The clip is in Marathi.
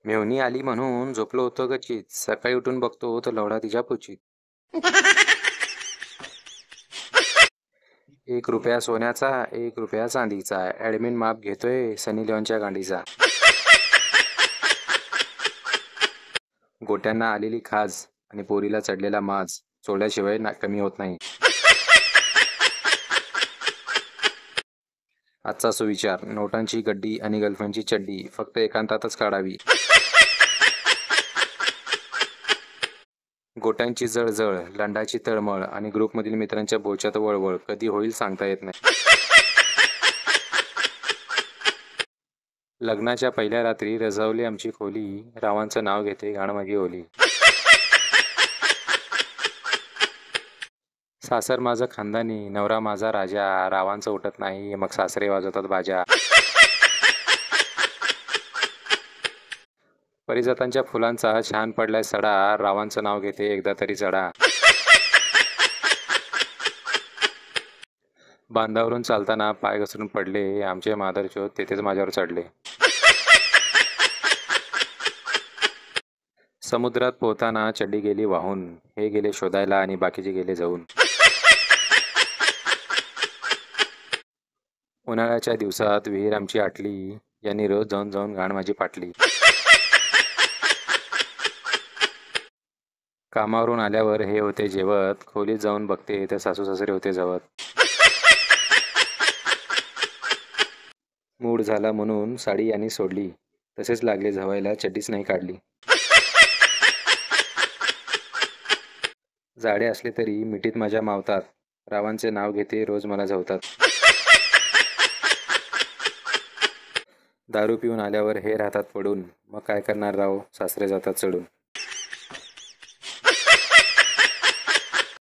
मेव्हणी आली म्हणून झोपलो होतो गच्चीत. सकाळी उठून बघतो तर लवडा तिच्या पुचीत. 1 रुपया सोन्याचा, 1 रुपया चांदीचा. ॲडमिन माप घेतोय सनी लिओनच्या गांडीचा. गोट्यांना आलेली खाज आणि पोरीला चढलेला माज सोडल्याशिवाय कमी होत नाही. आजचा सुविचार: नोटांची गड्डी आणि गर्लफ्रेंडची चड्डी फक्त एकांतातच काढावी. गोट्यांची जळजळ, लंडाची तळमळ आणि ग्रुपमधील मित्रांच्या बोलच्यात वळवळ कधी होईल सांगता येत नाही. लग्नाच्या पहिल्या रात्री रजवली आमची खोली, रावांचं नाव घेते घाण माझी ओली. सासर माझं खानदानी, नवरा माझा राजा, रावांचं उठत नाही मग सासरे वाजवतात बाजा. परिजातांच्या फुलांचा छान पडलाय सडा, रावांचं नाव घेते एकदा तरी चढा. बांधावरून चालताना पाय घसरून पडले, आमचे मादरचोद तेथेच माझ्यावर चढले. समुद्रात पोहताना चड्डी गेली वाहून, हे गेले शोधायला आणि बाकीचे गेले जाऊन. उन्हाळ्याच्या दिवसात विहीर आमची आटली, यांनी रोज जाऊन जाऊन घाण माझी पाटली. कामावरून आल्यावर हे होते जेवत, खोलीत जाऊन बघते तर सासू सासरे होते जवत. मूड झाला म्हणून साडी यांनी सोडली, तसेच लागले झवायला चड्डीच नाही काढली. जाडे असले तरी मिठीत माझ्या मावतात, रावांचे नाव घेते रोज मला झवतात. दारू पिऊन आल्यावर हे राहतात पडून, मग काय करणार राव सासरे जातात चढून.